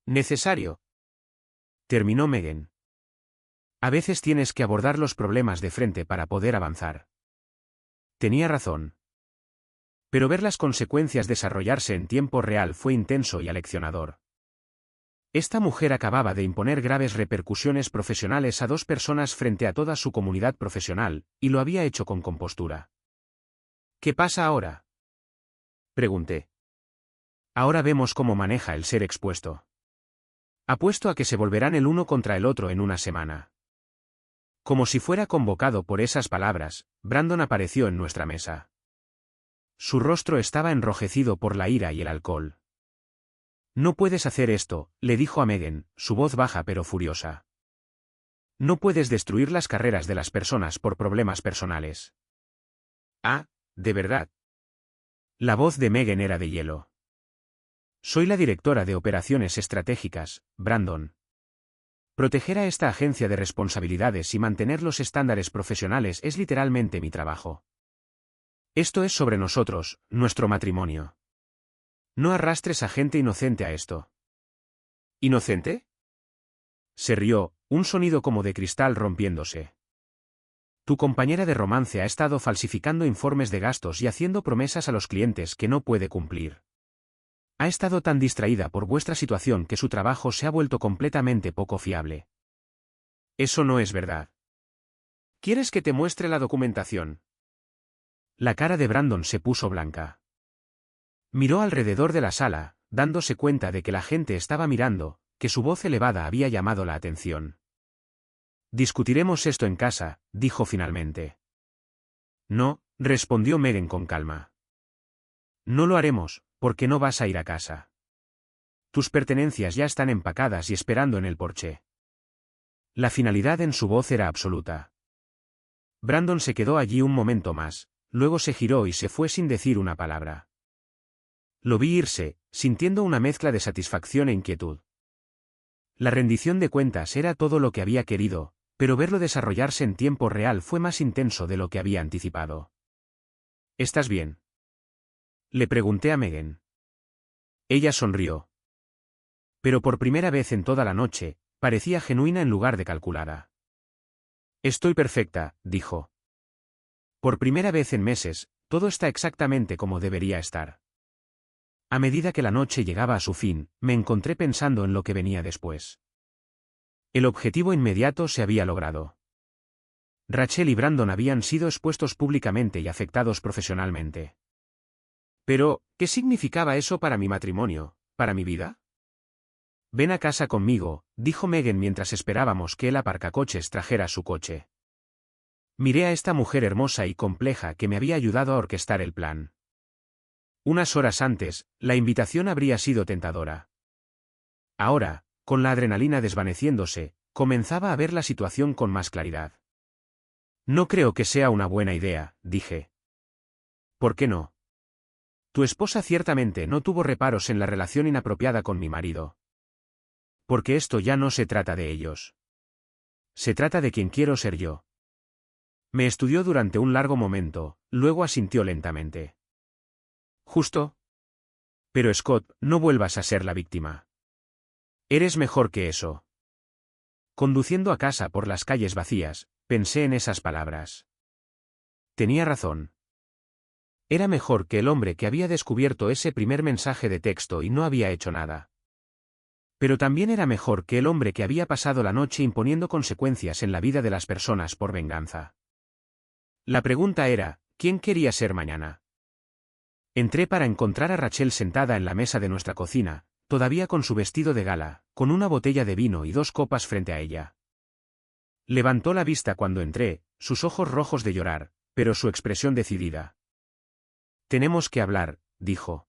Necesario. Terminó Megan. A veces tienes que abordar los problemas de frente para poder avanzar. Tenía razón. Pero ver las consecuencias desarrollarse en tiempo real fue intenso y aleccionador. Esta mujer acababa de imponer graves repercusiones profesionales a dos personas frente a toda su comunidad profesional, y lo había hecho con compostura. ¿Qué pasa ahora?, pregunté. Ahora vemos cómo maneja el ser expuesto. Apuesto a que se volverán el uno contra el otro en una semana. Como si fuera convocado por esas palabras, Brandon apareció en nuestra mesa. Su rostro estaba enrojecido por la ira y el alcohol. No puedes hacer esto, le dijo a Megan, su voz baja pero furiosa. No puedes destruir las carreras de las personas por problemas personales. Ah, ¿de verdad? La voz de Megan era de hielo. Soy la directora de operaciones estratégicas, Brandon. Proteger a esta agencia de responsabilidades y mantener los estándares profesionales es literalmente mi trabajo. Esto es sobre nosotros, nuestro matrimonio. No arrastres a gente inocente a esto. ¿Inocente? Se rió, un sonido como de cristal rompiéndose. Tu compañera de romance ha estado falsificando informes de gastos y haciendo promesas a los clientes que no puede cumplir. Ha estado tan distraída por vuestra situación que su trabajo se ha vuelto completamente poco fiable. Eso no es verdad. ¿Quieres que te muestre la documentación? La cara de Brandon se puso blanca. Miró alrededor de la sala, dándose cuenta de que la gente estaba mirando, que su voz elevada había llamado la atención. Discutiremos esto en casa, dijo finalmente. No, respondió Megan con calma. No lo haremos, porque no vas a ir a casa. Tus pertenencias ya están empacadas y esperando en el porche. La finalidad en su voz era absoluta. Brandon se quedó allí un momento más, luego se giró y se fue sin decir una palabra. Lo vi irse, sintiendo una mezcla de satisfacción e inquietud. La rendición de cuentas era todo lo que había querido, pero verlo desarrollarse en tiempo real fue más intenso de lo que había anticipado. ¿Estás bien?, le pregunté a Megan. Ella sonrió. Pero por primera vez en toda la noche, parecía genuina en lugar de calculada. Estoy perfecta, dijo. Por primera vez en meses, todo está exactamente como debería estar. A medida que la noche llegaba a su fin, me encontré pensando en lo que venía después. El objetivo inmediato se había logrado. Rachel y Brandon habían sido expuestos públicamente y afectados profesionalmente. Pero, ¿qué significaba eso para mi matrimonio, para mi vida? Ven a casa conmigo, dijo Megan mientras esperábamos que el aparcacoches trajera su coche. Miré a esta mujer hermosa y compleja que me había ayudado a orquestar el plan. Unas horas antes, la invitación habría sido tentadora. Ahora, con la adrenalina desvaneciéndose, comenzaba a ver la situación con más claridad. No creo que sea una buena idea, dije. ¿Por qué no? Tu esposa ciertamente no tuvo reparos en la relación inapropiada con mi marido. Porque esto ya no se trata de ellos. Se trata de quien quiero ser yo. Me estudió durante un largo momento, luego asintió lentamente. Justo. Pero Scott, no vuelvas a ser la víctima. Eres mejor que eso. Conduciendo a casa por las calles vacías, pensé en esas palabras. Tenía razón. Era mejor que el hombre que había descubierto ese primer mensaje de texto y no había hecho nada. Pero también era mejor que el hombre que había pasado la noche imponiendo consecuencias en la vida de las personas por venganza. La pregunta era, ¿quién quería ser mañana? Entré para encontrar a Rachel sentada en la mesa de nuestra cocina, todavía con su vestido de gala, con una botella de vino y 2 copas frente a ella. Levantó la vista cuando entré, sus ojos rojos de llorar, pero su expresión decidida. Tenemos que hablar, dijo.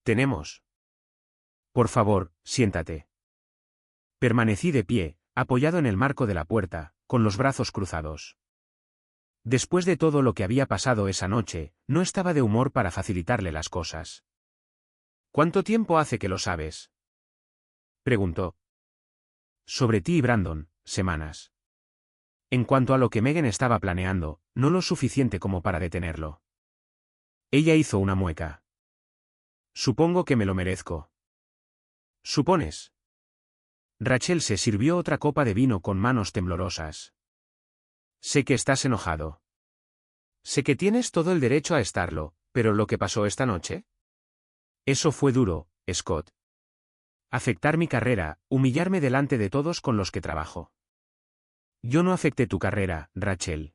Tenemos. Por favor, siéntate. Permanecí de pie, apoyado en el marco de la puerta, con los brazos cruzados. Después de todo lo que había pasado esa noche, no estaba de humor para facilitarle las cosas. ¿Cuánto tiempo hace que lo sabes? Preguntó. Sobre ti y Brandon, semanas. En cuanto a lo que Megan estaba planeando, no lo suficiente como para detenerlo. Ella hizo una mueca. Supongo que me lo merezco. ¿Supones? Rachel se sirvió otra copa de vino con manos temblorosas. Sé que estás enojado. Sé que tienes todo el derecho a estarlo, pero ¿lo que pasó esta noche? Eso fue duro, Scott. Afectar mi carrera, humillarme delante de todos con los que trabajo. Yo no afecté tu carrera, Rachel.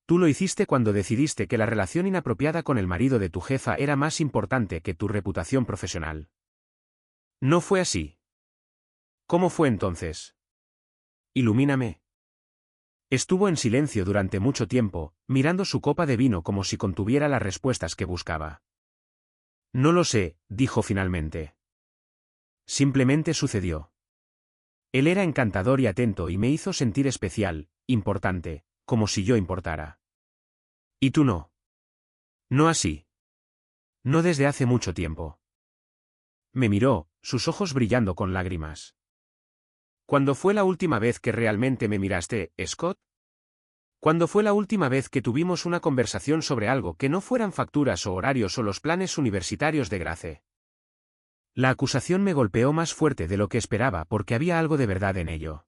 Tú lo hiciste cuando decidiste que la relación inapropiada con el marido de tu jefa era más importante que tu reputación profesional. No fue así. ¿Cómo fue entonces? Ilumíname. Estuvo en silencio durante mucho tiempo, mirando su copa de vino como si contuviera las respuestas que buscaba. No lo sé, dijo finalmente. Simplemente sucedió. Él era encantador y atento y me hizo sentir especial, importante, como si yo importara. ¿Y tú no? No así. No desde hace mucho tiempo. Me miró, sus ojos brillando con lágrimas. ¿Cuándo fue la última vez que realmente me miraste, Scott? ¿Cuándo fue la última vez que tuvimos una conversación sobre algo que no fueran facturas o horarios o los planes universitarios de Grace? La acusación me golpeó más fuerte de lo que esperaba porque había algo de verdad en ello.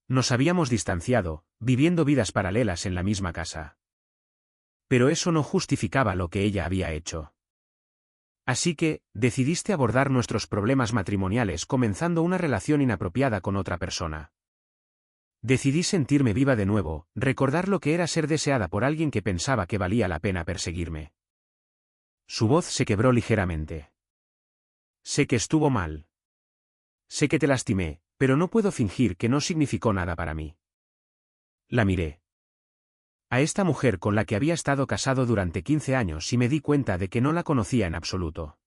Nos habíamos distanciado, viviendo vidas paralelas en la misma casa. Pero eso no justificaba lo que ella había hecho. Así que, decidiste abordar nuestros problemas matrimoniales comenzando una relación inapropiada con otra persona. Decidí sentirme viva de nuevo, recordar lo que era ser deseada por alguien que pensaba que valía la pena perseguirme. Su voz se quebró ligeramente. Sé que estuvo mal. Sé que te lastimé, pero no puedo fingir que no significó nada para mí. La miré. A esta mujer con la que había estado casado durante 15 años y me di cuenta de que no la conocía en absoluto.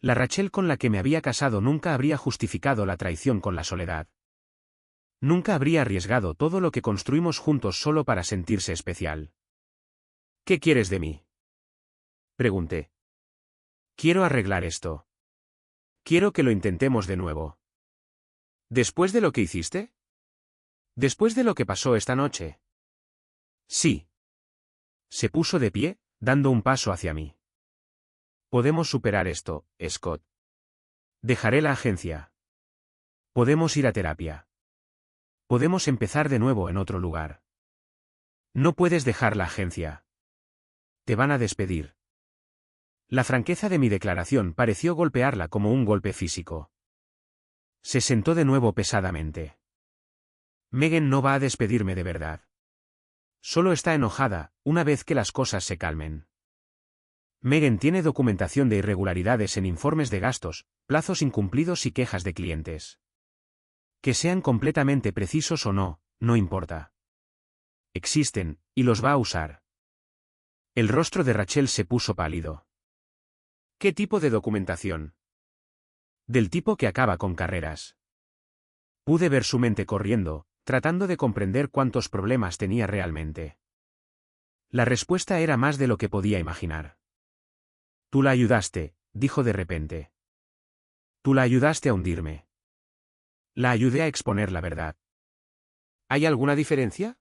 La Rachel con la que me había casado nunca habría justificado la traición con la soledad. Nunca habría arriesgado todo lo que construimos juntos solo para sentirse especial. ¿Qué quieres de mí? Pregunté. Quiero arreglar esto. Quiero que lo intentemos de nuevo. ¿Después de lo que hiciste? ¿Después de lo que pasó esta noche? Sí. Se puso de pie, dando un paso hacia mí. Podemos superar esto, Scott. Dejaré la agencia. Podemos ir a terapia. Podemos empezar de nuevo en otro lugar. No puedes dejar la agencia. Te van a despedir. La franqueza de mi declaración pareció golpearla como un golpe físico. Se sentó de nuevo pesadamente. Megan no va a despedirme de verdad. Solo está enojada, una vez que las cosas se calmen. Megan tiene documentación de irregularidades en informes de gastos, plazos incumplidos y quejas de clientes. Que sean completamente precisos o no, no importa. Existen, y los va a usar. El rostro de Rachel se puso pálido. ¿Qué tipo de documentación? Del tipo que acaba con carreras. Pude ver su mente corriendo, tratando de comprender cuántos problemas tenía realmente. La respuesta era más de lo que podía imaginar. Tú la ayudaste, dijo de repente. Tú la ayudaste a hundirme. La ayudé a exponer la verdad. ¿Hay alguna diferencia?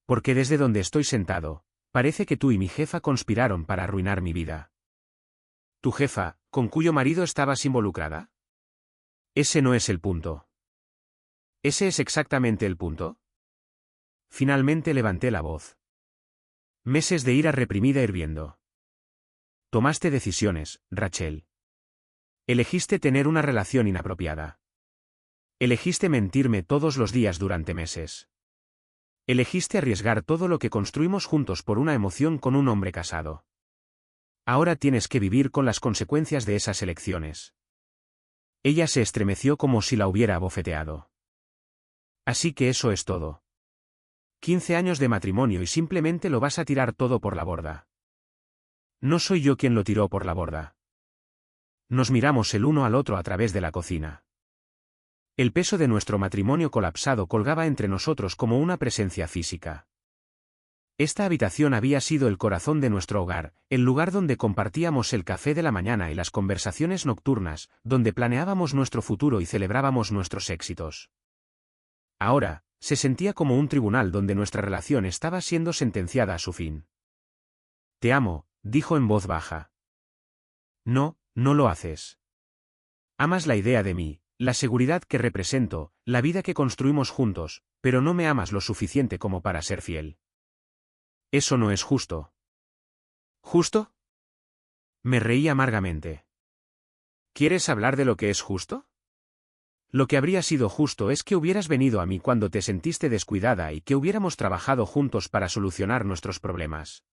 Porque desde donde estoy sentado, parece que tú y mi jefa conspiraron para arruinar mi vida. ¿Tu jefa, con cuyo marido estabas involucrada? Ese no es el punto. ¿Ese es exactamente el punto? Finalmente levanté la voz. Meses de ira reprimida hirviendo. Tomaste decisiones, Rachel. Elegiste tener una relación inapropiada. Elegiste mentirme todos los días durante meses. Elegiste arriesgar todo lo que construimos juntos por una emoción con un hombre casado. Ahora tienes que vivir con las consecuencias de esas elecciones. Ella se estremeció como si la hubiera abofeteado. Así que eso es todo. 15 años de matrimonio y simplemente lo vas a tirar todo por la borda. No soy yo quien lo tiró por la borda. Nos miramos el uno al otro a través de la cocina. El peso de nuestro matrimonio colapsado colgaba entre nosotros como una presencia física. Esta habitación había sido el corazón de nuestro hogar, el lugar donde compartíamos el café de la mañana y las conversaciones nocturnas, donde planeábamos nuestro futuro y celebrábamos nuestros éxitos. Ahora, se sentía como un tribunal donde nuestra relación estaba siendo sentenciada a su fin. Te amo, dijo en voz baja. No, no lo haces. Amas la idea de mí, la seguridad que represento, la vida que construimos juntos, pero no me amas lo suficiente como para ser fiel. Eso no es justo. ¿Justo? Me reí amargamente. ¿Quieres hablar de lo que es justo? Lo que habría sido justo es que hubieras venido a mí cuando te sentiste descuidada y que hubiéramos trabajado juntos para solucionar nuestros problemas.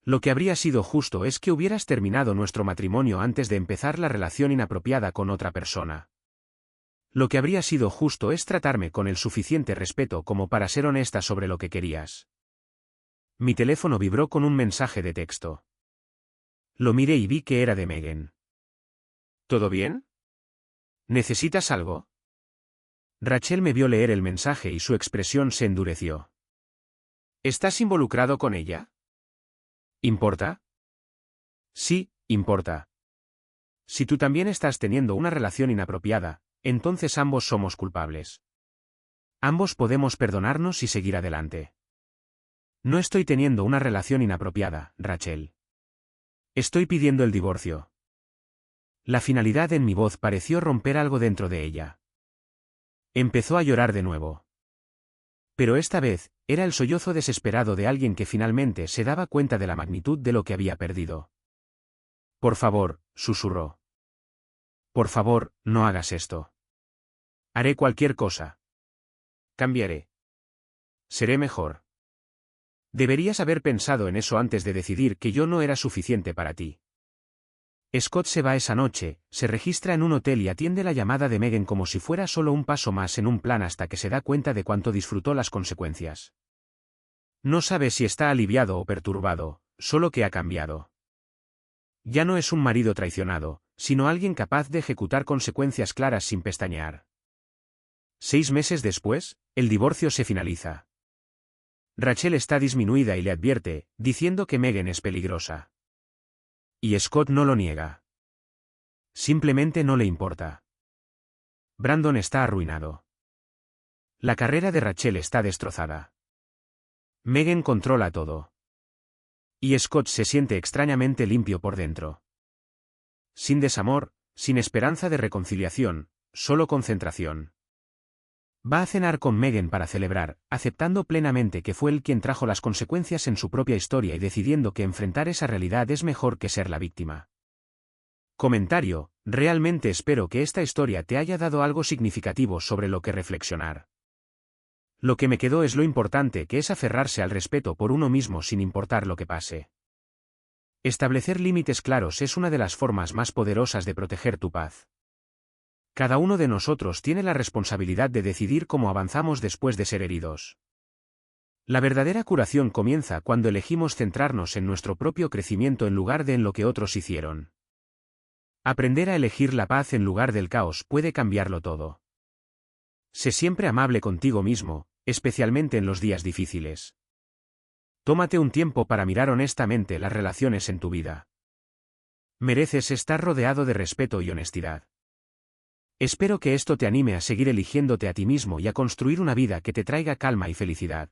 Lo que habría sido justo es que hubieras terminado nuestro matrimonio antes de empezar la relación inapropiada con otra persona. Lo que habría sido justo es tratarme con el suficiente respeto como para ser honesta sobre lo que querías. Mi teléfono vibró con un mensaje de texto. Lo miré y vi que era de Megan. ¿Todo bien? ¿Necesitas algo? Rachel me vio leer el mensaje y su expresión se endureció. ¿Estás involucrado con ella? ¿Importa? Sí, importa. Si tú también estás teniendo una relación inapropiada, entonces ambos somos culpables. Ambos podemos perdonarnos y seguir adelante. No estoy teniendo una relación inapropiada, Rachel. Estoy pidiendo el divorcio. La finalidad en mi voz pareció romper algo dentro de ella. Empezó a llorar de nuevo. Pero esta vez, era el sollozo desesperado de alguien que finalmente se daba cuenta de la magnitud de lo que había perdido. Por favor, susurró. Por favor, no hagas esto. Haré cualquier cosa. Cambiaré. Seré mejor. Deberías haber pensado en eso antes de decidir que yo no era suficiente para ti. Scott se va esa noche, se registra en un hotel y atiende la llamada de Megan como si fuera solo un paso más en un plan hasta que se da cuenta de cuánto disfrutó las consecuencias. No sabe si está aliviado o perturbado, solo que ha cambiado. Ya no es un marido traicionado, sino alguien capaz de ejecutar consecuencias claras sin pestañear. 6 meses después, el divorcio se finaliza. Rachel está disminuida y le advierte, diciendo que Megan es peligrosa. Y Scott no lo niega. Simplemente no le importa. Brandon está arruinado. La carrera de Rachel está destrozada. Megan controla todo. Y Scott se siente extrañamente limpio por dentro. Sin desamor, sin esperanza de reconciliación, solo concentración. Va a cenar con Megan para celebrar, aceptando plenamente que fue él quien trajo las consecuencias en su propia historia y decidiendo que enfrentar esa realidad es mejor que ser la víctima. Comentario: realmente espero que esta historia te haya dado algo significativo sobre lo que reflexionar. Lo que me quedó es lo importante que es aferrarse al respeto por uno mismo sin importar lo que pase. Establecer límites claros es una de las formas más poderosas de proteger tu paz. Cada uno de nosotros tiene la responsabilidad de decidir cómo avanzamos después de ser heridos. La verdadera curación comienza cuando elegimos centrarnos en nuestro propio crecimiento en lugar de en lo que otros hicieron. Aprender a elegir la paz en lugar del caos puede cambiarlo todo. Sé siempre amable contigo mismo, especialmente en los días difíciles. Tómate un tiempo para mirar honestamente las relaciones en tu vida. Mereces estar rodeado de respeto y honestidad. Espero que esto te anime a seguir eligiéndote a ti mismo y a construir una vida que te traiga calma y felicidad.